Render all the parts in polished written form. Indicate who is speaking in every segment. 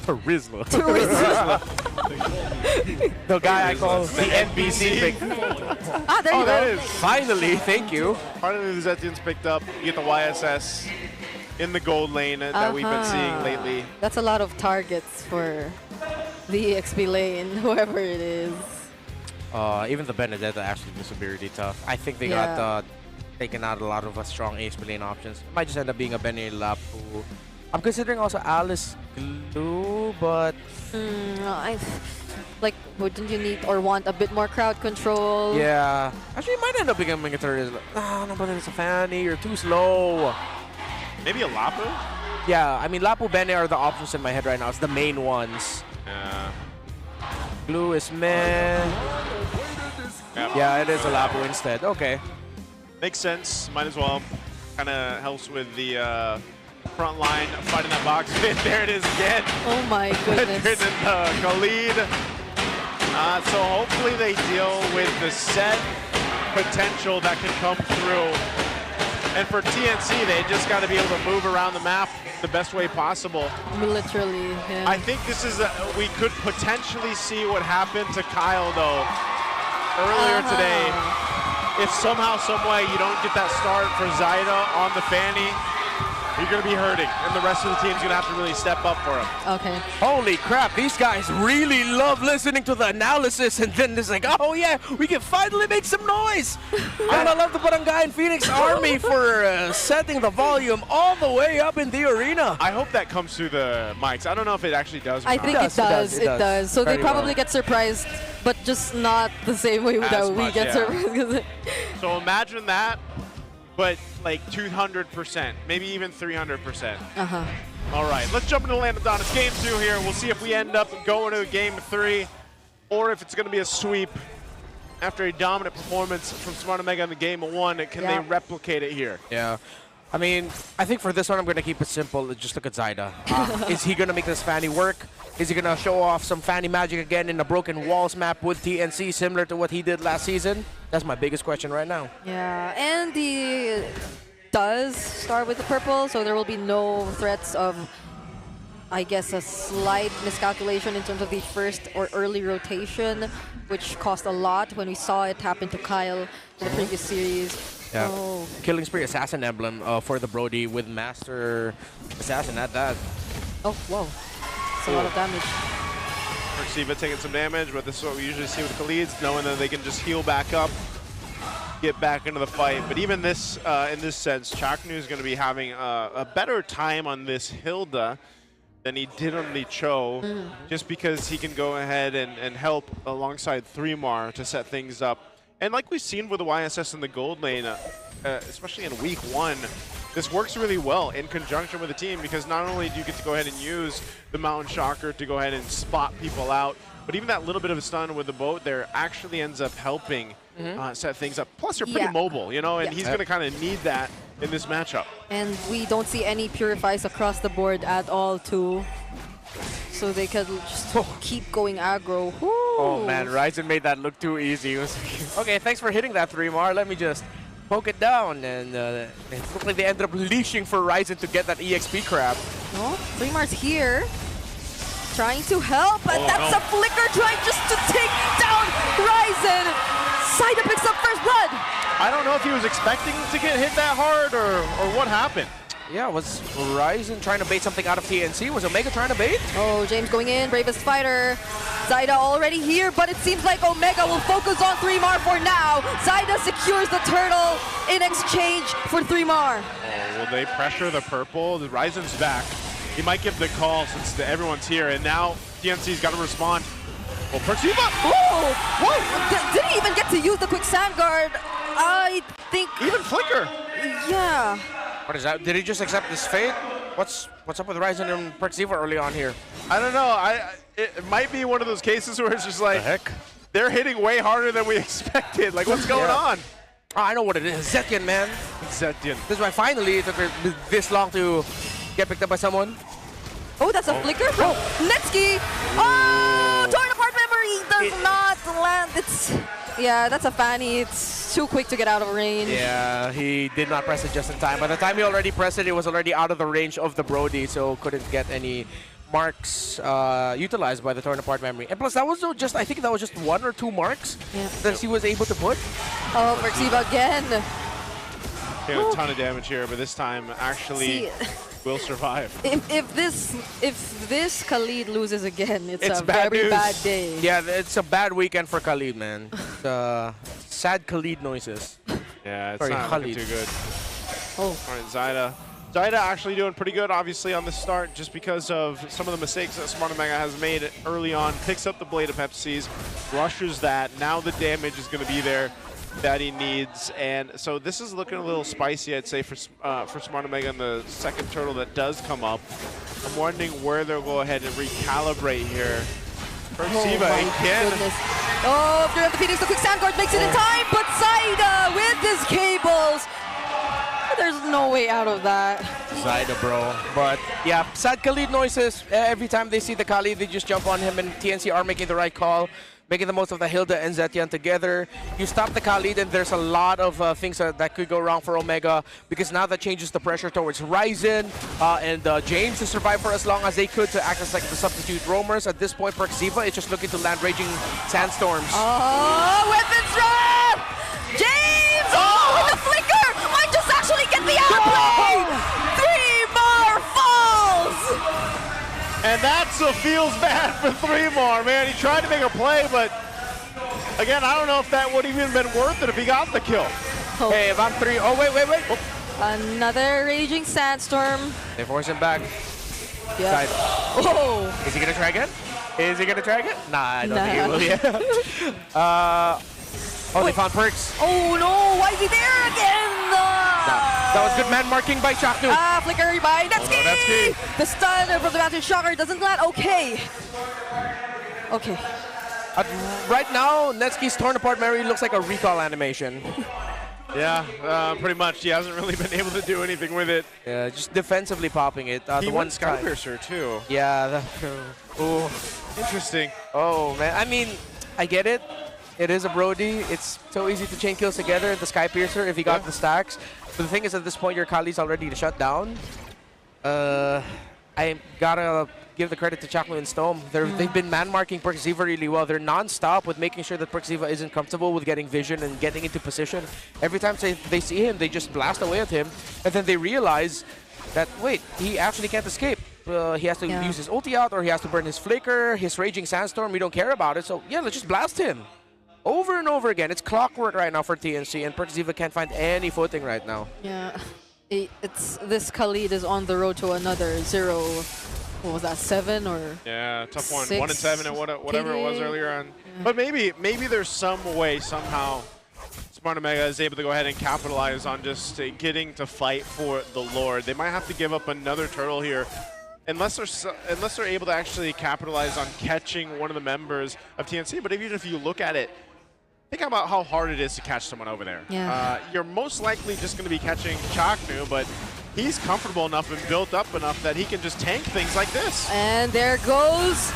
Speaker 1: Turismo.
Speaker 2: The guy I call the NBC pick.
Speaker 3: There you
Speaker 1: Oh, that
Speaker 3: go.
Speaker 1: is.
Speaker 2: Finally, thank you.
Speaker 1: Finally, the Zetians picked up. You get the YSS in the gold lane that we've been seeing lately.
Speaker 3: That's a lot of targets for the EXP lane, whoever it is.
Speaker 2: Even the Benedetta actually was really tough. I think they got taken out a lot of strong EXP lane options. It might just end up being a Benny Lapu. I'm considering also Alice Glue, but
Speaker 3: Like, wouldn't you need or want a bit more crowd control?
Speaker 2: yeah. Actually, it might end up becoming a turret. No, but it's a Fanny. You're too slow.
Speaker 1: Maybe a Lapu?
Speaker 2: Yeah, I mean, Lapu Benny are the options in my head right now. It's the main ones. Glue is meh.
Speaker 1: Yep.
Speaker 2: Yeah, it is a Lapu instead. Okay.
Speaker 1: Makes sense. Might as well. Kind of helps with the front line fighting that box pit. There it is again.
Speaker 3: Oh my goodness.
Speaker 1: And Khalid. So hopefully they deal with the set potential that can come through. And for TNC, they just got to be able to move around the map the best way possible.
Speaker 3: Literally, yeah.
Speaker 1: I think this is we could potentially see what happened to Kyle though earlier today. If somehow, some way you don't get that start for Zyda on the Fanny, you're going to be hurting, and the rest of the team's going to have to really step up for him.
Speaker 3: Okay.
Speaker 2: Holy crap, these guys really love listening to the analysis, and then it's like, oh yeah, we can finally make some noise. And I love the Barangay and Phoenix Army for setting the volume all the way up in the arena.
Speaker 1: I hope that comes through the mics. I don't know if it actually does. Or
Speaker 3: I
Speaker 1: not.
Speaker 3: think it does. It does. So they
Speaker 2: Very
Speaker 3: probably
Speaker 2: well.
Speaker 3: get surprised, but just not the same way that we
Speaker 1: much,
Speaker 3: get
Speaker 1: yeah.
Speaker 3: surprised.
Speaker 1: So imagine that, but like 200%, maybe even 300%. All right, let's jump into Land of Dawn. It's game 2 here. We'll see if we end up going to game 3 or if it's going to be a sweep. After a dominant performance from Smart Omega in the game 1, can they replicate it here?
Speaker 2: Yeah. I mean, I think for this one, I'm going to keep it simple. Just look at Zyda. Is he going to make this Fanny work? Is he going to show off some Fanny magic again in the Broken Walls map with TNC, similar to what he did last season? That's my biggest question right now.
Speaker 3: Yeah, and he does start with the purple, so there will be no threats of, I guess, a slight miscalculation in terms of the first or early rotation, which cost a lot when we saw it happen to Kyle in the previous series.
Speaker 2: Yeah.
Speaker 3: Oh.
Speaker 2: Killing Spree Assassin emblem for the Brody with Master Assassin at that.
Speaker 3: Oh, whoa. It's a lot of damage.
Speaker 1: Perceiva taking some damage, but this is what we usually see with Khalids, knowing that they can just heal back up, get back into the fight. But even this, in this sense, Chaknu is going to be having a better time on this Hilda than he did on the Cho, just because he can go ahead and help alongside 3mar to set things up. And like we've seen with the YSS in the gold lane, especially in week 1, this works really well in conjunction with the team, because not only do you get to go ahead and use the Mountain Shocker to go ahead and spot people out, but even that little bit of a stun with the boat there actually ends up helping set things up. Plus, you're pretty mobile, you know, and he's going to kind of need that in this matchup.
Speaker 3: And we don't see any purifies across the board at all, too. So they could just keep going aggro. Woo.
Speaker 2: Oh man, Ryzen made that look too easy. It was okay, thanks for hitting that 3mar. Let me just poke it down. And it looked like they ended up leashing for Ryzen to get that EXP crab.
Speaker 3: Oh, 3mar's here. Trying to help, but that's a flicker trying just to take down Ryzen. Zyda picks up first blood.
Speaker 1: I don't know if he was expecting to get hit that hard or what happened.
Speaker 2: Yeah, was Ryzen trying to bait something out of TNC? Was Omega trying to bait?
Speaker 3: Oh, James going in, bravest fighter. Zyda already here, but it seems like Omega will focus on 3mar for now. Zyda secures the turtle in exchange for 3mar.
Speaker 1: Oh, will they pressure the purple? The Ryzen's back. He might give the call since everyone's here, and now TNC's got to respond. Oh, Perceiva!
Speaker 3: Oh, whoa! Didn't even get to use the quick sand guard. I think.
Speaker 1: Even Flicker.
Speaker 3: Yeah.
Speaker 2: What is that? Did he just accept his fate? What's up with Ryzen and Perceiva early on here?
Speaker 1: I don't know. It might be one of those cases where it's just like, they're hitting way harder than we expected. Like, what's going on?
Speaker 2: Oh, I know what it is. Zetian, man.
Speaker 1: Zetian.
Speaker 2: This is why finally it took her this long to get picked up by someone.
Speaker 3: Oh, that's a flicker from Netsky. Oh, torn apart memory does not land. Yeah, that's a Fanny. It's too quick to get out of range.
Speaker 2: Yeah, he did not press it just in time. By the time he already pressed it, it was already out of the range of the Brody, so couldn't get any marks utilized by the torn apart memory. And plus, that was just, I think that was just 1 or 2 marks that he was able to put.
Speaker 3: Oh, Perxiva again.
Speaker 1: Doing a ton of damage here, but this time actually will survive.
Speaker 3: If this Khalid loses again, it's a
Speaker 2: bad
Speaker 3: very
Speaker 2: news.
Speaker 3: bad day.
Speaker 2: Yeah, it's a bad weekend for Khalid, man. Sad Khalid noises.
Speaker 1: Yeah, it's
Speaker 2: Sorry,
Speaker 1: not looking
Speaker 2: Khalid.
Speaker 1: too good.
Speaker 3: Oh.
Speaker 1: All right, Zyda. Zyda actually doing pretty good, obviously, on the start, just because of some of the mistakes that SmartOmega has made early on. Picks up the Blade of Pepsi's, rushes that. Now the damage is going to be there that he needs, and so this is looking a little spicy, I'd say, for SmartOmega in the second turtle that does come up. I'm wondering where they'll go ahead and recalibrate here. Perxiva again.
Speaker 3: Goodness. Oh, Fury of the Phoenix, the quick sand guard makes it in time, but Zyda with his cables. There's no way out of that.
Speaker 2: Zyda, bro. But yeah, sad Khalid noises. Every time they see the Khalid, they just jump on him, and TNC are making the right call, making the most of the Hilda and Zetian together. You stop the Khalid, and there's a lot of things that could go wrong for Omega, because now that changes the pressure towards Ryzen and James to survive for as long as they could to act as like the substitute roamers. At this point, Perxiva is just looking to land Raging Sandstorms.
Speaker 3: Oh, weapons drop! James! Oh, with the flicker! Might just actually get the outplay! 3 more falls!
Speaker 1: And that's what feels bad for 3 more, man. He tried to make a play, but again, I don't know if that would have even been worth it if he got the kill.
Speaker 3: Oh.
Speaker 2: Hey, if I'm 3, oh wait. Oh.
Speaker 3: Another Raging Sandstorm.
Speaker 2: They force him back.
Speaker 3: Yeah.
Speaker 2: Side.
Speaker 3: Oh!
Speaker 2: Is he gonna try again? Is he gonna try again? Nah, I don't think he will. Yeah. Oh, they found Perks.
Speaker 3: Oh no! Why is he there again?
Speaker 2: That was good man marking by Chaknu.
Speaker 3: Flicker by Netsky!
Speaker 1: Oh, no, Netsky.
Speaker 3: The stun from the Mountain Shocker doesn't land. Okay. Okay.
Speaker 2: Right now, Netsky's torn apart Mary looks like a recall animation.
Speaker 1: Yeah, pretty much. He hasn't really been able to do anything with it.
Speaker 2: Yeah, just defensively popping it.
Speaker 1: He
Speaker 2: the
Speaker 1: won
Speaker 2: one
Speaker 1: Skypiercer too.
Speaker 2: Yeah.
Speaker 1: Oh, interesting.
Speaker 2: Oh man, I mean, I get it. It is a Brody. It's so easy to chain kills together. The Skypiercer, if you got the stacks. But the thing is, at this point, your Kali's already to shut down. I gotta give the credit to Chaklu and Stome. They've been man-marking Perxiva really well. They're non-stop with making sure that Perxiva isn't comfortable with getting vision and getting into position. Every time they see him, they just blast away at him. And then they realize that, wait, he actually can't escape. He has to use his ulti out, or he has to burn his flicker, his Raging Sandstorm. We don't care about it. So, yeah, let's just blast him. Over and over again. It's clockwork right now for TNC, and Perxiva can't find any footing right now.
Speaker 3: Yeah. This Khalid is on the road to another 0. What was that, 7 or?
Speaker 1: Yeah, tough one.
Speaker 3: 6
Speaker 1: 1 and 7 and whatever it was earlier on. Yeah. But maybe there's some way, somehow, SmartOmega is able to go ahead and capitalize on just getting to fight for the Lord. They might have to give up another turtle here, unless they're able to actually capitalize on catching one of the members of TNC. But even if you look at it, think about how hard it is to catch someone over there.
Speaker 3: Yeah.
Speaker 1: You're most likely just going to be catching Chaknu, but he's comfortable enough and built up enough that he can just tank things like this.
Speaker 3: And there goes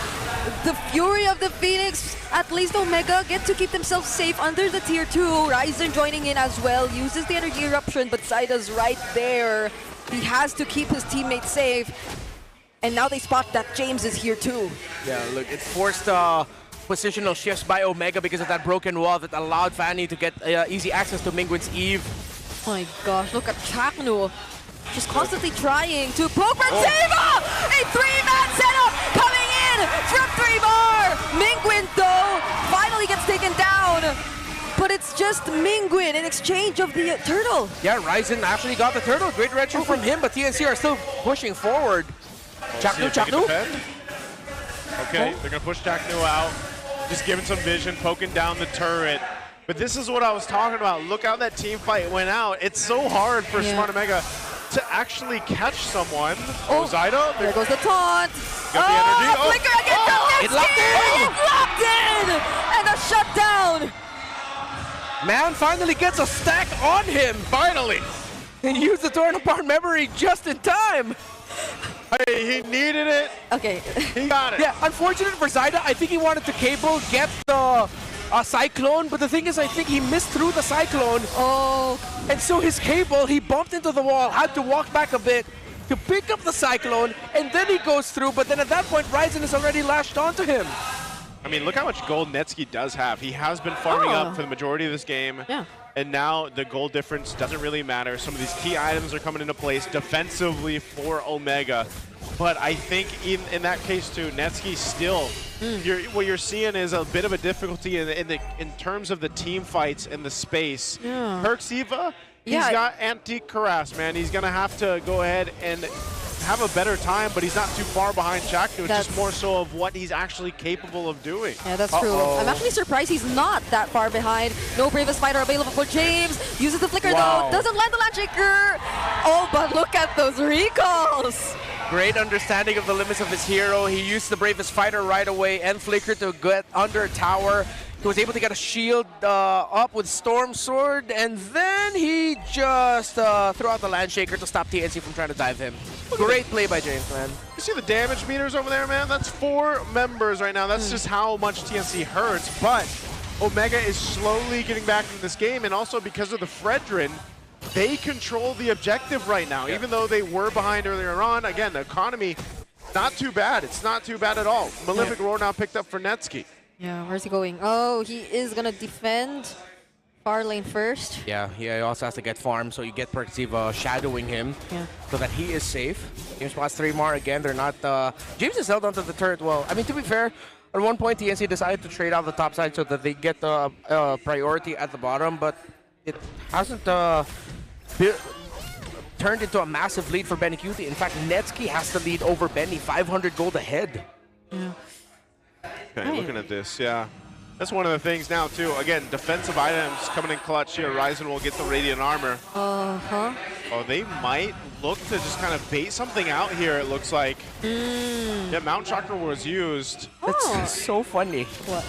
Speaker 3: the Fury of the Phoenix. At least Omega get to keep themselves safe under the tier 2. Ryzen joining in as well, uses the energy eruption, but Zyda's right there. He has to keep his teammates safe. And now they spot that James is here too.
Speaker 2: Yeah, look, it forced positional shifts by Omega because of that broken wall that allowed Fanny to get easy access to Mingwin's Eve.
Speaker 3: Oh my gosh, look at Chaknu. Just constantly trying to poke Perxiva! A 3-man setup coming in from 3 bar! Mingwin though finally gets taken down. But it's just Mingwin in exchange of the turtle.
Speaker 2: Yeah, Ryzen actually got the turtle. Great retro from him, but TNC are still pushing forward. Chaknu.
Speaker 1: Okay, they're going to push Chaknu out. Just giving some vision, poking down the turret. But this is what I was talking about. Look how that team fight went out. It's so hard for SmartOmega to actually catch someone. Oh, Zyda.
Speaker 3: There goes the taunt.
Speaker 1: Got the energy.
Speaker 3: Flicker again from Netsky.
Speaker 2: It locked in.
Speaker 3: It locked in. And a shutdown.
Speaker 2: Man finally gets a stack on him.
Speaker 1: Finally.
Speaker 2: And used the torn apart memory just in time.
Speaker 1: Hey, he needed it.
Speaker 3: Okay.
Speaker 1: He got it.
Speaker 2: Yeah, unfortunate for Zyda. I think he wanted to cable, get the Cyclone, but the thing is, I think he missed through the Cyclone.
Speaker 3: Oh.
Speaker 2: And so his cable, he bumped into the wall, had to walk back a bit. to pick up the Cyclone, and then he goes through, but then at that point, Ryzen is already lashed onto him.
Speaker 1: I mean, look how much gold Netsuki does have. He has been farming up for the majority of this game.
Speaker 3: Yeah.
Speaker 1: And now the gold difference doesn't really matter. Some of these key items are coming into place defensively for Omega. But I think in that case too, Netsuki still, what you're seeing is a bit of a difficulty in terms of the team fights and the space.
Speaker 3: Yeah.
Speaker 1: KarlTzy, he's got antique harass, man. He's gonna have to go ahead and have a better time, but he's not too far behind Chaknu. It's just more so of what he's actually capable of doing.
Speaker 3: Yeah, that's true. I'm actually surprised he's not that far behind. No bravest fighter available for James. Uses the flicker though. Doesn't land the Landshaker. Oh, but look at those recalls.
Speaker 2: Great understanding of the limits of his hero. He used the bravest fighter right away and flicker to get under tower. He was able to get a shield up with Storm Sword, and then he just threw out the Landshaker to stop TNC from trying to dive him. Great play by James, man.
Speaker 1: You see the damage meters over there, man? That's 4 members right now. That's just how much TNC hurts, but Omega is slowly getting back into this game, and also because of the Fredrin, they control the objective right now. Even though they were behind earlier on, again, the economy, not too bad. It's not too bad at all. Malefic Roar now picked up for Netsuki.
Speaker 3: Yeah, where's he going? Oh, he is gonna defend far lane first.
Speaker 2: Yeah, he also has to get farm, so you get KarlTzy shadowing him so that he is safe. James spots 3 more again. They're not. James is held onto the turret well. I mean, to be fair, at one point TNC decided to trade out the top side so that they get the priority at the bottom, but it hasn't turned into a massive lead for Bennyqt. In fact, Netsuki has the lead over Benny, 500 gold ahead.
Speaker 3: Yeah.
Speaker 1: Okay, looking at this, yeah. That's one of the things now, too. Again, defensive items coming in clutch here. Ryzen will get the Radiant Armor.
Speaker 3: Uh-huh.
Speaker 1: Oh, they might look to just kind of bait something out here, it looks like. Yeah, Mount Chakra was used.
Speaker 2: That's so funny.
Speaker 3: What?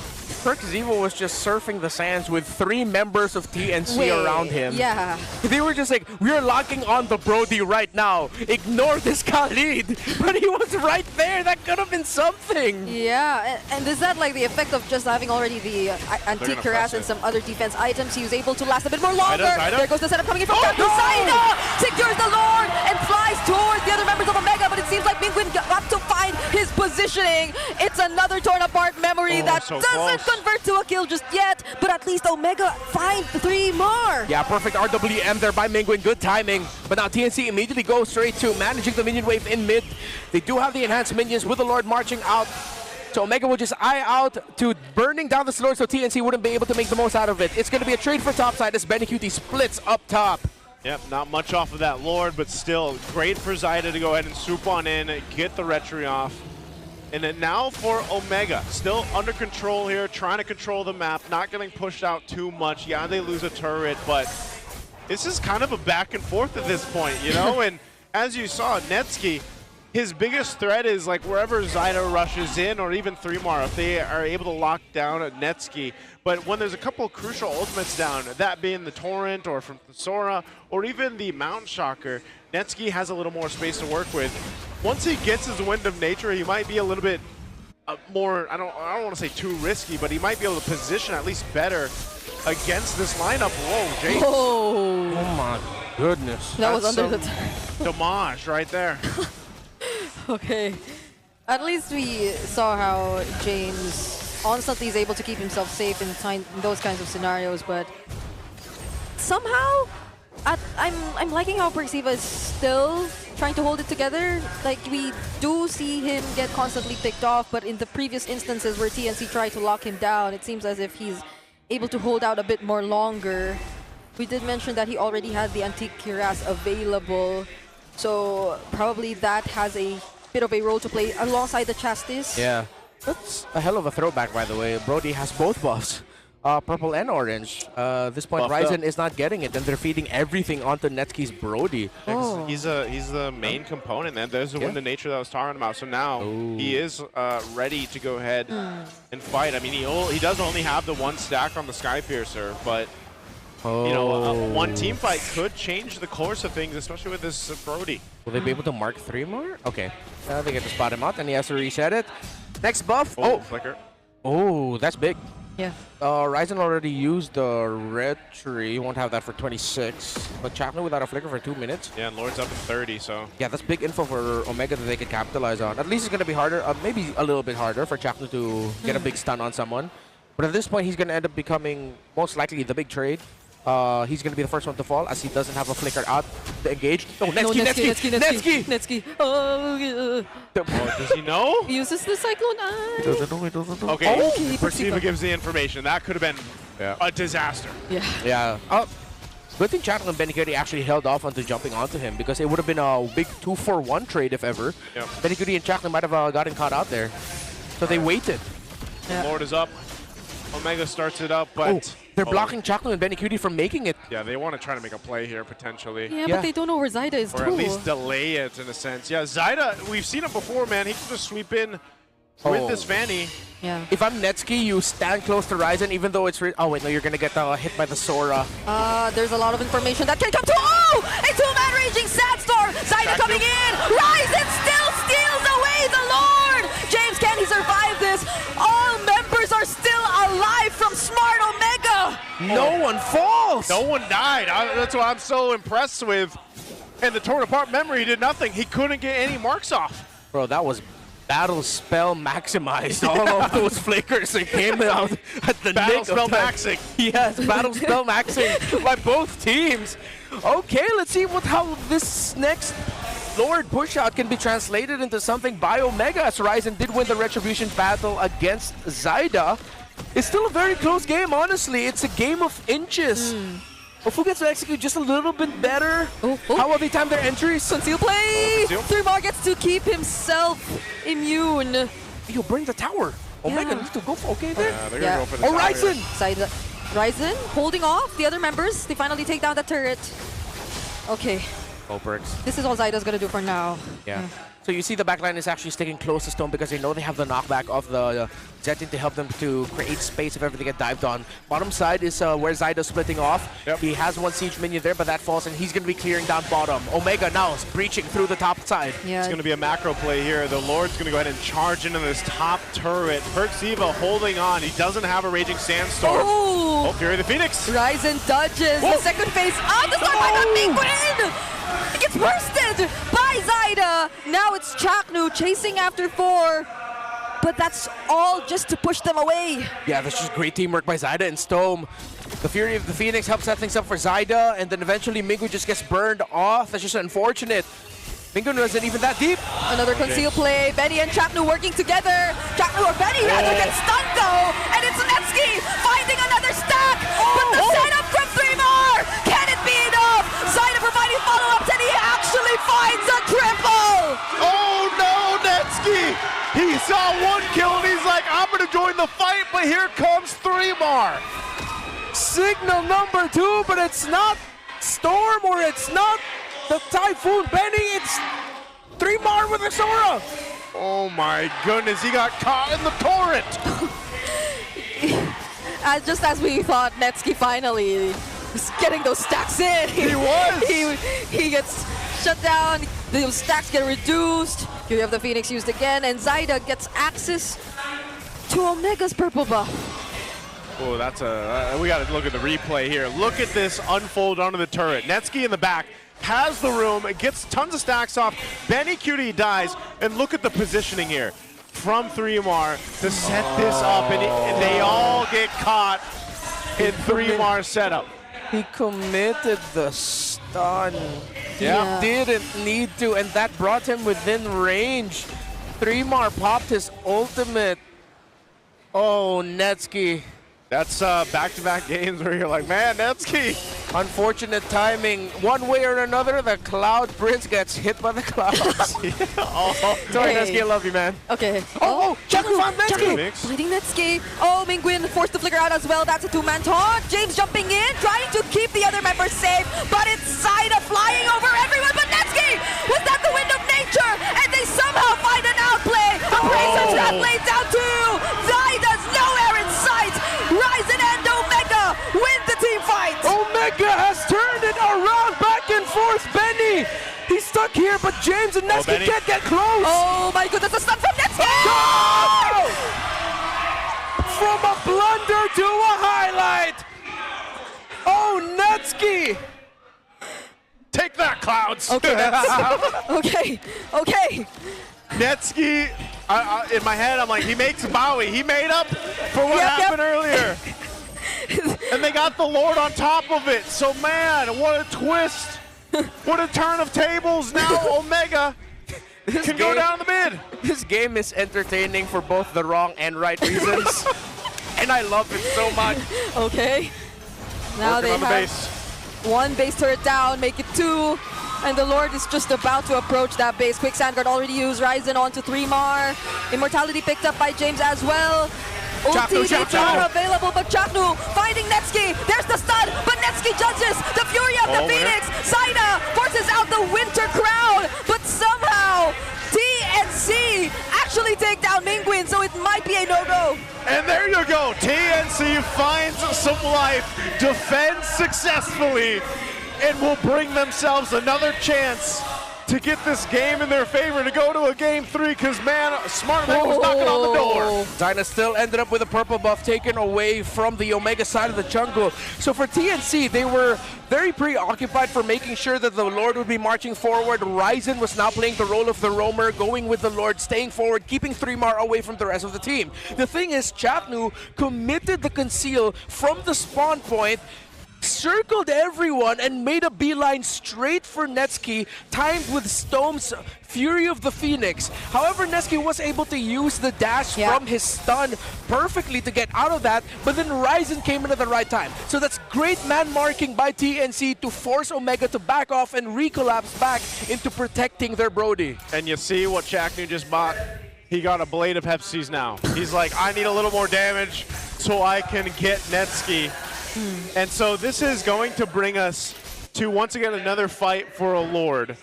Speaker 2: KarlTzy was just surfing the sands with 3 members of TNC around him.
Speaker 3: Yeah.
Speaker 2: They were just like, we're locking on the Brody right now. Ignore this Khalid. But he was right there. That could have been something.
Speaker 3: Yeah, and is that like the effect of just having already the antique harass and some other defense items? He was able to last a bit more longer. There goes the setup coming in from KarlTzy. Secures the Lord and flies towards the other members of Omega, but it seems like MPL got to find his positioning. It's another torn apart memory that doesn't convert to a kill just yet, but at least Omega find 3 more.
Speaker 2: Yeah, perfect RWM there by MPL. Good timing. But now TNC immediately goes straight to managing the minion wave in mid. They do have the enhanced minions with the Lord marching out. So Omega will just eye out to burning down the Lord so TNC wouldn't be able to make the most out of it. It's going to be a trade for topside as Bennyqt splits up top.
Speaker 1: Yep, not much off of that Lord, but still great for Zyda to go ahead and swoop on in, get the retry off. And then now for Omega, still under control here, trying to control the map, not getting pushed out too much. Yeah, they lose a turret, but this is kind of a back and forth at this point, you know? And as you saw, Netsuki, his biggest threat is like wherever Zyda rushes in, or even 3mar, if they are able to lock down a Netsuki. But when there's a couple crucial ultimates down, that being the Torrent or from the Sora, or even the Mount Shocker, Netsuki has a little more space to work with. Once he gets his Wind of Nature, he might be a little bit more, I don't want to say too risky, but he might be able to position at least better against this lineup. Whoa, Jay.
Speaker 3: Oh
Speaker 2: my goodness.
Speaker 3: That was under the
Speaker 1: damage right there.
Speaker 3: Okay. At least we saw how James constantly is able to keep himself safe in those kinds of scenarios, but somehow I'm liking how KarlTzy is still trying to hold it together. Like, we do see him get constantly picked off, but in the previous instances where TNC tried to lock him down, it seems as if he's able to hold out a bit more longer. We did mention that he already had the antique cuirass available, so probably that has a bit of a role to play alongside the Chastis.
Speaker 2: Yeah, that's a hell of a throwback, by the way. Brody has both buffs. Purple and orange. This point, Ryzen is not getting it, and they're feeding everything onto Netsuki's Brody.
Speaker 1: Oh. He's the main component, and there's the Wind of Nature that I was talking about. So now he is ready to go ahead and fight. I mean, he does only have the 1 stack on the Skypiercer, but you know, one team fight could change the course of things, especially with this Brody.
Speaker 2: Will they be able to mark 3 more? Okay, they get to spot him out, and he has to reset it. Next buff.
Speaker 1: Flicker.
Speaker 2: Oh, that's big.
Speaker 3: Yeah.
Speaker 2: Ryzen already used the red tree. Won't have that for 26. But Chaknu without a flicker for 2 minutes.
Speaker 1: Yeah, and Lord's up in 30, so.
Speaker 2: Yeah, that's big info for Omega that they can capitalize on. At least it's going to be harder, maybe a little bit harder for Chaknu to get a big stun on someone. But at this point, he's going to end up becoming most likely the big trade. He's going to be the first one to fall as he doesn't have a flicker out to engage. Oh,
Speaker 3: Netsky. Oh,
Speaker 1: Does he know?
Speaker 3: he uses the Cyclone Eye.
Speaker 2: He doesn't know.
Speaker 1: Okay,
Speaker 3: Okay,
Speaker 1: Perceiva gives the information. That could have been a disaster.
Speaker 3: Yeah.
Speaker 2: Yeah. Good thing Chaknu and Bennyqt actually held off onto jumping onto him because it would have been a big 2-for-1 trade if ever.
Speaker 1: Yep.
Speaker 2: Bennyqt and Chaknu might have gotten caught out there. So they waited.
Speaker 3: Yeah.
Speaker 1: Lord is up. Omega starts it up, but...
Speaker 2: They're blocking Chaknu and Bennyqt from making it.
Speaker 1: Yeah, they want to try to make a play here, potentially.
Speaker 3: Yeah,
Speaker 2: Yeah.
Speaker 3: but they don't know where Zyda is,
Speaker 1: Or
Speaker 3: too.
Speaker 1: at least delay it, in a sense. Yeah, Zyda, we've seen it before, man. He can just sweep in with this Fanny.
Speaker 3: Yeah.
Speaker 2: If I'm Netsky, you stand close to Ryzen even though it's... Oh, wait, no, you're going to get hit by the Sora.
Speaker 3: There's a lot of information that can come to... Oh! A two-man raging Sandstorm! Zyda
Speaker 1: Chaknu.
Speaker 3: coming in! Ryzen still steals away the Lord! James, can he survive this? All members are still alive from Smart Omega!
Speaker 2: No one falls!
Speaker 1: No one died. That's what I'm so impressed with. And the torn apart memory did nothing. He couldn't get any marks off.
Speaker 2: Bro, that was battle spell maximized. All of those flickers that came out at the
Speaker 1: Battle
Speaker 2: nick
Speaker 1: spell
Speaker 2: of time.
Speaker 1: maxing.
Speaker 2: Yes, battle spell maxing by both teams. Okay, let's see how this next Lord push-out can be translated into something by Omega, as Ryzen did win the Retribution battle against Zyda. It's still a very close game, honestly. It's a game of inches. If who gets to execute just a little bit better, how will they time their entries?
Speaker 3: Conceal play!
Speaker 1: Conceal.
Speaker 3: 3 gets to keep himself immune.
Speaker 2: Yo, bring the tower. Omega
Speaker 3: Yeah.
Speaker 2: needs to go for there.
Speaker 1: Yeah, they're going to go for the
Speaker 2: Oh,
Speaker 1: tower.
Speaker 2: Ryzen!
Speaker 3: Ryzen holding off the other members. They finally take down the turret. Okay,
Speaker 2: Oh, Perks.
Speaker 3: this is all Zyda's gonna do for now.
Speaker 2: Yeah. So you see the backline is actually sticking close to Stone because they know they have the knockback of the Zetin to help them to create space if ever they get dived on. Bottom side is where Zyda's splitting off.
Speaker 1: Yep.
Speaker 2: He has one siege minion there, but that falls and he's going to be clearing down bottom. Omega now is breaching through the top side.
Speaker 3: Yeah.
Speaker 1: It's going to be a macro play here. The Lord's going to go ahead and charge into this top turret. Perciva holding on. He doesn't have a Raging Sandstorm.
Speaker 3: Oh!
Speaker 1: Oh, Fury of the Phoenix.
Speaker 3: Ryzen dodges the second phase. Oh, the start by Domeng! It gets bursted by Zyda. Now it's Chaknu chasing after 4. But that's all just to push them away.
Speaker 2: Yeah, that's just great teamwork by Zyda and Stone. The Fury of the Phoenix helps set things up for Zyda, and then eventually Mingu just gets burned off. That's just unfortunate. Mingu wasn't even that deep.
Speaker 3: Another conceal play. Benny and Chaknu working together. Chaknu or Benny rather gets stunned though. And it's Netsky finding another stack. But the setup from 3-Mar. Can it be enough? Zyda providing follow-ups and he actually finds a triple.
Speaker 1: Oh no, Netsky! He saw 1 kill and he's like, I'm going to join the fight, but here comes 3-Mar.
Speaker 2: Signal number 2, but it's not Storm or it's not the Typhoon Benny, it's 3-Mar with a Sora.
Speaker 1: Oh my goodness, he got caught in the torrent.
Speaker 3: Just as we thought, Netsky finally is getting those stacks in.
Speaker 1: He was.
Speaker 3: He gets shut down. Those stacks get reduced. Here you have the Phoenix used again, and Zyda gets access to Omega's purple buff.
Speaker 1: Oh, that's we got to look at the replay here. Look at this unfold onto the turret. Netsky in the back has the room. It gets tons of stacks off. Bennyqt dies, and look at the positioning here from 3-Mar to set this up, and they all get caught in 3-Mar setup.
Speaker 2: He committed the stun.
Speaker 1: Yeah.
Speaker 2: He didn't need to, and that brought him within range. 3-Mar popped his ultimate. Oh, Netsky.
Speaker 1: That's back-to-back games where you're like, man, Netsky.
Speaker 2: Unfortunate timing. One way or another, the Cloud Prince gets hit by the clouds. Sorry,
Speaker 3: Hey.
Speaker 2: Netsky, I love you, man.
Speaker 3: Okay.
Speaker 2: Oh, Chaknu found Netsky.
Speaker 1: Mix.
Speaker 3: Bleeding Netsky. Oh, Mingwin forced to flicker out as well. That's a 2-man taunt. James jumping in, trying to keep the other members safe, but it's Zyda flying over everyone. But Netsky, was that the wind of nature? And they somehow find an outplay. Appraiser's not laid down too. Zyda's nowhere in sight. Ryzen and Omega win the team fight.
Speaker 2: Omega has turned it around, back and forth. Benny, he's stuck here, but James and Netsky
Speaker 1: Benny.
Speaker 2: can't get close.
Speaker 3: Oh my goodness, a stun from Netsky!
Speaker 2: From a blunder into a highlight. Oh, MPL.
Speaker 1: Take that, Clouds.
Speaker 3: Okay, that's, okay.
Speaker 1: MPL, in my head, I'm like, he makes Bowie. He made up for what happened earlier. And they got the Lord on top of it. So, man, what a twist. What a turn of tables. Now Omega can go down the mid.
Speaker 2: This game is entertaining for both the wrong and right reasons. And I love it so much.
Speaker 3: Okay. Now
Speaker 1: Working
Speaker 3: they
Speaker 1: on the
Speaker 3: have
Speaker 1: base.
Speaker 3: one base turret down, make it 2. And the Lord is just about to approach that base. Quick Sandguard already used. Ryzen onto 3mar. Immortality picked up by James as well. Ulti dates are available, but Chaknu finding MPL. There's the stun, but MPL judges the fury of the Phoenix. Zaida forces out the Winter Crown, but somehow TNC actually take down Mingguin, so it might be a no-go.
Speaker 1: And there you go. TNC finds some life, defends successfully, and will bring themselves another chance to get this game in their favor, to go to a game 3, because, man, Smart Man was knocking on the door.
Speaker 2: Zaida still ended up with a purple buff taken away from the Omega side of the jungle. So for TNC, they were very preoccupied for making sure that the Lord would be marching forward. Ryzen was now playing the role of the roamer, going with the Lord, staying forward, keeping 3mar away from the rest of the team. The thing is, Chaknu committed the conceal from the spawn point, circled everyone, and made a beeline straight for MPL, timed with Stone's Fury of the Phoenix. However, MPL was able to use the dash from his stun perfectly to get out of that, but then Ryzen came in at the right time. So that's great man marking by TNC to force Omega to back off and recollapse back into protecting their Brody.
Speaker 1: And you see what Chaknu just bought? He got a blade of Pepsi's now. He's like, I need a little more damage so I can get MPL. And so this is going to bring us to, once again, another fight for a Lord.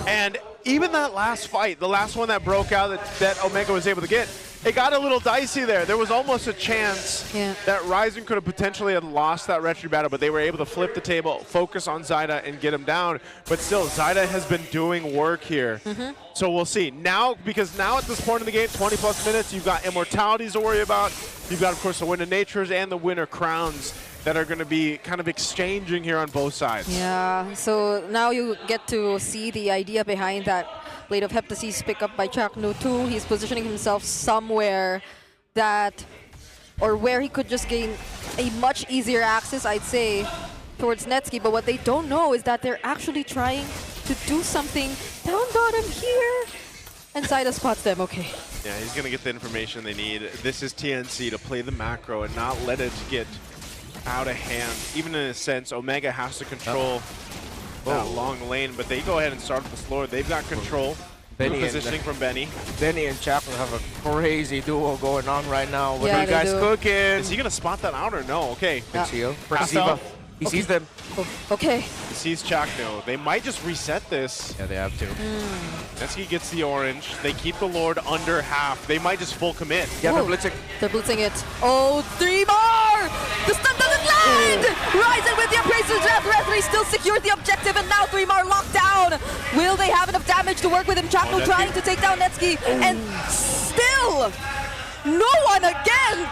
Speaker 1: And even that last fight, the last one that broke out that Omega was able to get, it got a little dicey there. There was almost a chance that Ryzen could have potentially had lost that retry battle, but they were able to flip the table, focus on Zaida, and get him down. But still, Zaida has been doing work here. So we'll see. Now, because now at this point in the game, 20+ minutes, you've got Immortalities to worry about. You've got, of course, the Winter Natures and the Winter Crowns that are going to be kind of exchanging here on both sides.
Speaker 3: Yeah, so now you get to see the idea behind that Blade of Heptasis pick up by Chaknu too. He's positioning himself somewhere that, or where he could just gain a much easier access, I'd say, towards MPL. But what they don't know is that they're actually trying to do something down bottom here. And Zaida spots them, okay.
Speaker 1: Yeah, he's going to get the information they need. This is TNC to play the macro and not let it get out of hand. Even in a sense, Omega has to control that long lane, but they go ahead and start with the slower. They've got control. Benny positioning from Benny.
Speaker 2: Benny and Chaknu have a crazy duo going on right now. What are you
Speaker 3: they
Speaker 2: guys
Speaker 3: do.
Speaker 2: cooking?
Speaker 1: Is he going to spot that out or no? Okay.
Speaker 2: He sees them.
Speaker 3: Okay.
Speaker 1: He sees Chaknu. They might just reset this.
Speaker 2: Yeah, they have to.
Speaker 1: MPL gets the orange. They keep the Lord under half. They might just full commit.
Speaker 2: Yeah, they're blitzing.
Speaker 3: They're blitzing it. Oh, 3mar! The stun doesn't land! Ryzen with the Appraiser's Draft. Referee still secured the objective, and now 3mar locked down. Will they have enough damage to work with him? Chaknu trying to take down MPL, and still, no one again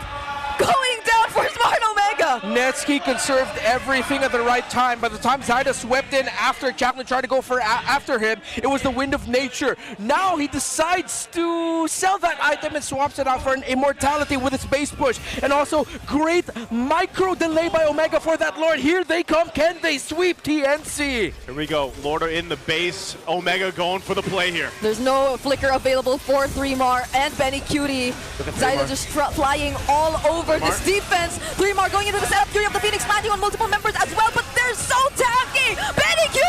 Speaker 3: going down for Smart Omega.
Speaker 2: MPL conserved everything at the right time. By the time Zaida swept in after Chaknu tried to go for after him, it was the Wind of Nature. Now he decides to sell that item and swaps it out for an Immortality with its base push. And also great micro delay by Omega for that Lord. Here they come. Can they sweep TNC?
Speaker 1: Here we go. Lord are in the base. Omega going for the play here.
Speaker 3: There's no flicker available for 3mar and Bennyqt. Zaida just flying all over this defense. 3mar going into the setup. Fury of the Phoenix planting on multiple members as well, but they're so tanky. Bennyqt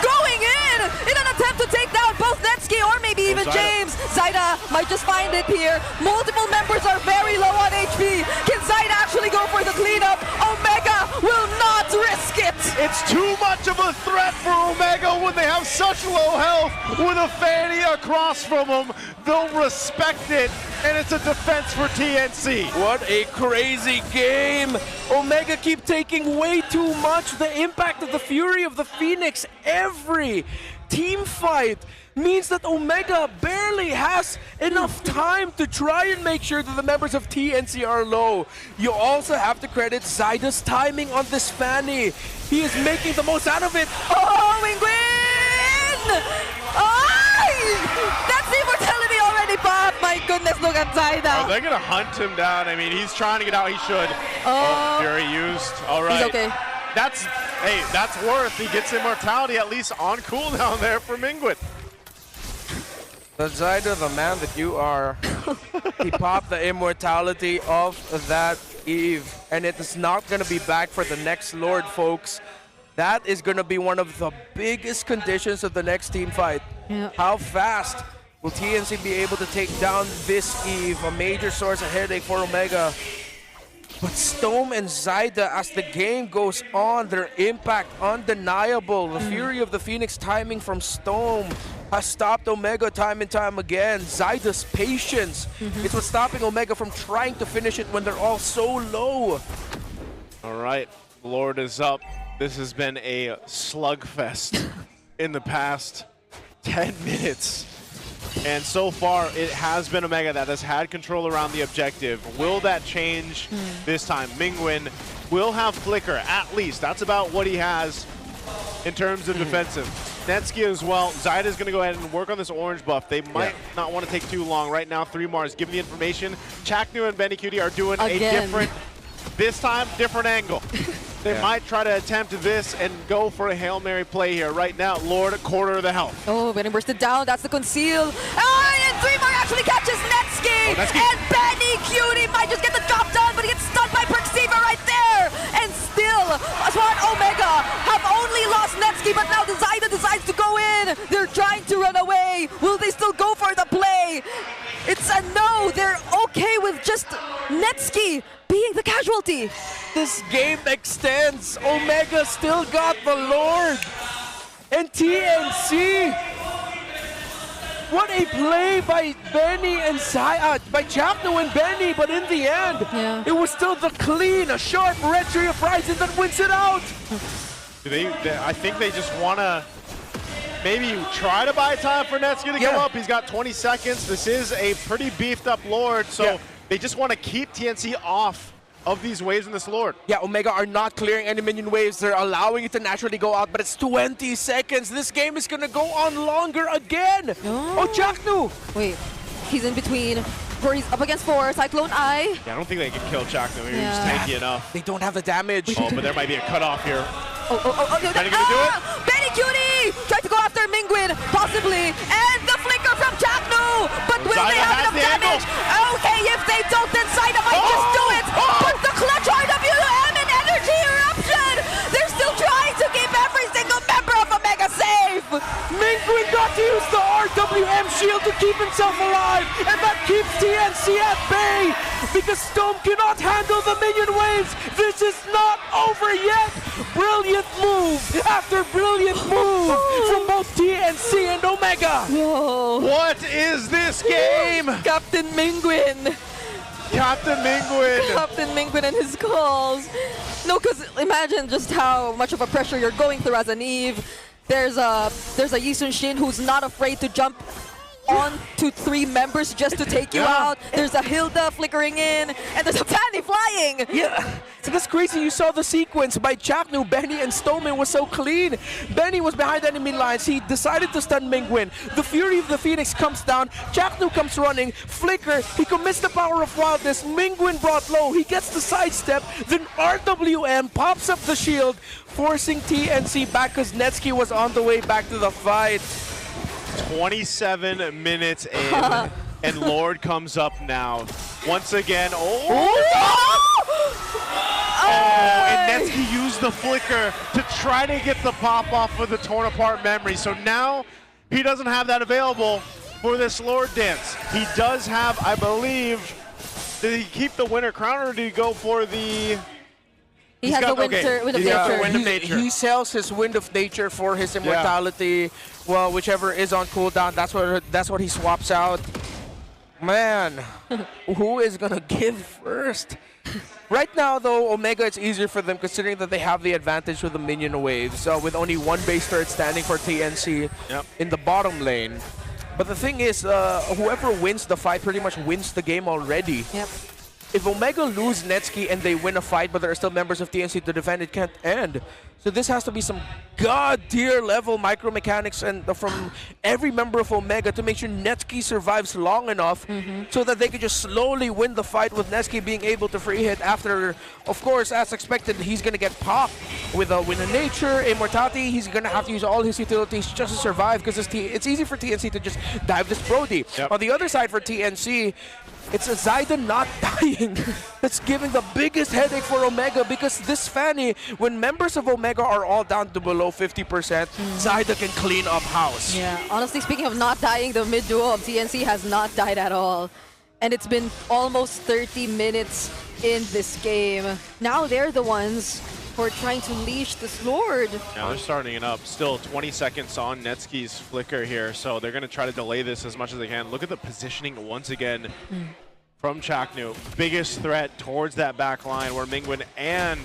Speaker 3: going in an attempt to take down both MPL or maybe even James. Zaida might just find it here. Multiple members are very low on HP. Can Zaida actually go for the cleanup? Omega will not risk it.
Speaker 1: It's too much of a threat for Omega when they have such low health. With a Fanny across from them, they'll respect it, and it's a defense for TNC.
Speaker 2: What a crazy game. Omega keep taking way too much. The impact of the Fury of the Phoenix every team fight means that Omega barely has enough time to try and make sure that the members of TNC are low. You also have to credit Zyda's timing on this Fanny. He is making the most out of it.
Speaker 3: Oh, Wingwin! That's the immortality already, Bob! My goodness, look at Zyda.
Speaker 1: Oh, they're going to hunt him down. I mean, he's trying to get out. He should. Oh, Fury used. All right.
Speaker 3: He's okay.
Speaker 1: That's worth. He gets immortality at least on cooldown there for Bennyqt.
Speaker 2: The Zyda, the man that you are, he popped the immortality of that Eve, and it is not going to be back for the next Lord, folks. That is going to be one of the biggest conditions of the next team fight.
Speaker 3: Yeah.
Speaker 2: How fast will TNC be able to take down this Eve, a major source of headache for Omega? But Stome and Zyda, as the game goes on, their impact undeniable. The Fury of the Phoenix timing from Stome has stopped Omega time and time again. Zyda's patience is what's stopping Omega from trying to finish it when they're all so low.
Speaker 1: All right, Lord is up. This has been a slugfest in the past 10 minutes. And so far, it has been Omega that has had control around the objective. Will that change this time? Bennyqt will have Flicker, at least. That's about what he has in terms of defensive. NetSky as well. Zyda's going to go ahead and work on this orange buff. They might not want to take too long. Right now, 3 Mars. Give the information. Chaknu and Bennyqt are doing a different, this time, different angle. They might try to attempt this and go for a Hail Mary play here. Right now, Lord, a quarter of the health.
Speaker 3: Oh, Benny bursted down. That's the conceal. And 3 Mars actually catches NetSky. And Bennyqt might just get the job done, but he gets stunned by Perceiver right there. And still, Smart Omega have only lost NetSky, but now the Zyda decides to go in. They're trying to run away. Will they still go for the play? It's a no. They're okay with just NetSky being the casualty.
Speaker 2: This game extends. Omega still got the Lord. And TNC. What a play by Benny and by Chaknu and Benny, but in the end, it was still the clean, a sharp red tree of Horizon that wins it out.
Speaker 1: I think they just want to maybe try to buy time for NetSky to come up. He's got 20 seconds. This is a pretty beefed up Lord, so they just want to keep TNC off of these waves in this Lord. Yeah,
Speaker 2: Omega are not clearing any minion waves. They're allowing it to naturally go out, but it's 20 seconds. This game is going to go on longer again. Oh, Chaknu!
Speaker 3: Wait, he's in between. He's up against 4, Cyclone Eye.
Speaker 1: Yeah, I don't think they can kill Chaknu. Maybe just tanky enough.
Speaker 2: They don't have the damage.
Speaker 1: Oh, but there might be a cutoff here.
Speaker 3: No,
Speaker 1: Benny gonna do it?
Speaker 3: Bennyqt tried to go after Bennyqt, possibly, and the flicker from Chaknu. But will they have enough damage? Okay, if they don't, then Zyda might just do it. But the clutch RWM and energy eruption. They're still trying to keep every single member of Omega safe.
Speaker 2: Bennyqt got to use the RWM shield to keep himself alive, and that keeps TNC at bay because Stone cannot handle the minion waves. This is not over yet. Brilliant move after brilliant move from both TNC and Omega.
Speaker 3: Whoa.
Speaker 1: What is this game?
Speaker 3: Captain Bennyqt.
Speaker 1: Captain Bennyqt.
Speaker 3: Captain Bennyqt and his calls. No, because imagine just how much of a pressure you're going through as an Eve. There's a ESON Shin who's not afraid to jump on to 3 members just to take you out. There's a Hilda flickering in, and there's a Fanny flying.
Speaker 2: Yeah, so that's crazy. You saw the sequence by Chaknu, Benny, and Stoneman was so clean. Benny was behind enemy lines. He decided to stun Bennyqt. The Fury of the Phoenix comes down. Chaknu comes running. Flicker. He commits the power of wildness. Bennyqt brought low. He gets the sidestep. Then RWM pops up the shield, forcing TNC back because NetSky was on the way back to the fight.
Speaker 1: 27 minutes in, and Lord comes up now. Once again, and NetSky used the flicker to try to get the pop off of the torn apart memory. So now he doesn't have that available for this Lord dance. He does have, I believe, did he keep the winter crown or did he go for the...
Speaker 3: He has the Wind of Nature.
Speaker 2: He sells his Wind of Nature for his immortality. Well, whichever is on cooldown, that's what he swaps out. Man, who is gonna give first? Right now, though, Omega, it's easier for them considering that they have the advantage with the minion waves, with only one base turret standing for TNC in the bottom lane. But the thing is, whoever wins the fight pretty much wins the game already.
Speaker 3: Yep.
Speaker 2: If Omega lose Netsuki and they win a fight, but there are still members of TNC to defend, it can't end. So this has to be some god-tier level micro-mechanics and from every member of Omega to make sure Netsuki survives long enough so that they can just slowly win the fight with Netsuki being able to free hit after, of course, as expected, he's going to get popped with a nature, immortality. He's going to have to use all his utilities just to survive because it's easy for TNC to just dive this Brody.
Speaker 1: Yep.
Speaker 2: On the other side for TNC, it's a Zyda not dying that's giving the biggest headache for Omega because this Fanny, when members of Omega are all down to below 50%, Zyda can clean up house.
Speaker 3: Yeah, honestly speaking of not dying, the mid duo of TNC has not died at all. And it's been almost 30 minutes in this game. Now they're the ones who are trying to leash this Lord.
Speaker 1: Now they're starting it up. Still 20 seconds on Netsuki's flicker here, so they're going to try to delay this as much as they can. Look at the positioning once again from Chaknu. Biggest threat towards that back line where Mingwen and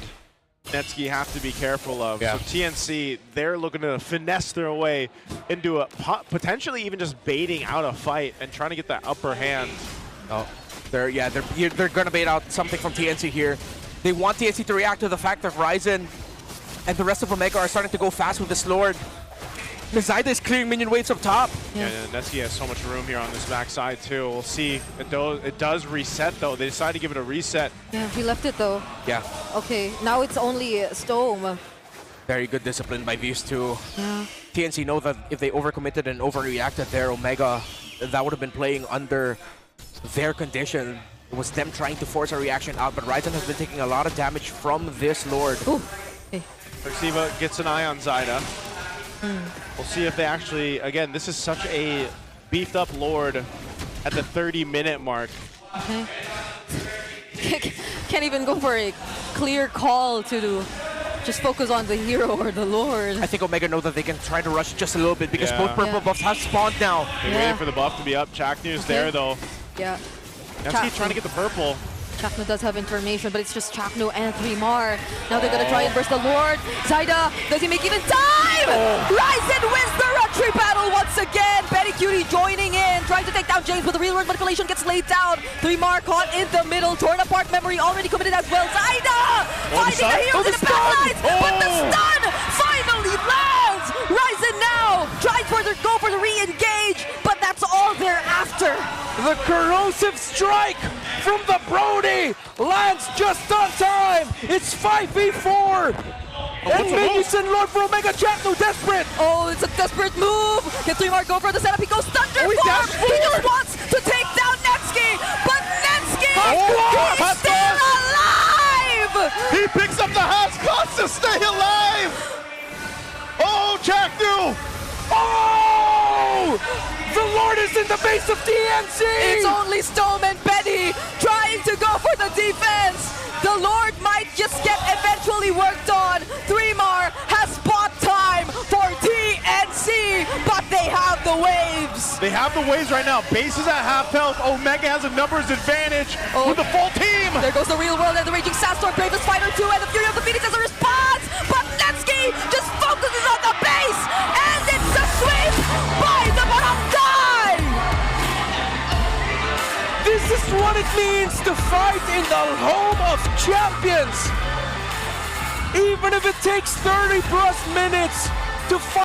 Speaker 1: Netsuki have to be careful of.
Speaker 2: Yeah.
Speaker 1: So TNC, they're looking to finesse their way into a potentially even just baiting out a fight and trying to get that upper hand.
Speaker 2: Oh, they're going to bait out something from TNC here. They want TNC to react to the fact that Ryzen and the rest of Omega are starting to go fast with this Lord. Zyda is clearing minion waves up top.
Speaker 1: Yeah, Netsuki has so much room here on this backside too. We'll see. It does reset though. They decided to give it a reset.
Speaker 3: Yeah, he left it though.
Speaker 2: Yeah.
Speaker 3: Okay, now it's only Storm.
Speaker 2: Very good discipline by these two.
Speaker 3: Yeah.
Speaker 2: TNC know that if they overcommitted and overreacted there, Omega, that would have been playing under their condition. It was them trying to force a reaction out, but Ryzen has been taking a lot of damage from this Lord.
Speaker 3: Ooh. Hey.
Speaker 1: Perciva gets an eye on Zyda. We'll see if they actually, again, this is such a beefed up Lord at the 30-minute mark.
Speaker 3: Okay. Can't even go for a clear call to just focus on the hero or the Lord.
Speaker 2: I think Omega know that they can try to rush just a little bit because both purple buffs have spawned now.
Speaker 1: They're waiting for the buff to be up. Chaknu's there though.
Speaker 3: Yeah.
Speaker 1: Netsuki trying to get the purple.
Speaker 3: Chaknu does have information, but it's just Chaknu and 3mar. Now they're gonna try and burst the Lord. Zyda, does he make even time? Ryzen wins the Rotary battle once again. Bennyqt joining in, trying to take down James, but the real world manipulation gets laid down. 3mar caught in the middle, torn apart memory already committed as well. Zyda finding the heroes in the backlines, but the stun finally lands. Ryzen now tries for the go for the re-engage, but that's all they're after.
Speaker 2: The corrosive strike from the Brody lands just on time. It's 5v4. And minions and Lord for Omega. Chaknu desperate.
Speaker 3: Oh, it's a desperate move. Can 3mar go for the setup? He goes Thunder
Speaker 2: he
Speaker 3: Form.
Speaker 2: dashed
Speaker 3: He just
Speaker 2: forward.
Speaker 3: wants to take down Netsuki, but Netsuki
Speaker 2: Oh,
Speaker 3: is still alive.
Speaker 1: He picks up the house cost to stay alive. Oh, Chaknu.
Speaker 2: Oh! The Lord is in the base of TNC!
Speaker 3: It's only Storm and Benny trying to go for the defense. The Lord might just get eventually worked on. 3mar has spot time for TNC, but they have the waves.
Speaker 1: They have the waves right now. Base is at half health. Omega has a numbers advantage with the full team.
Speaker 3: There goes the real world and the Raging Sandstorm, Bravest Fighter 2, and the Fury of the Phoenix as a response. But Netsuki just focuses on the base, and it's a sweep by the Barangay.
Speaker 2: This is what it means to fight in the home of champions! Even if it takes 30+ minutes to fight.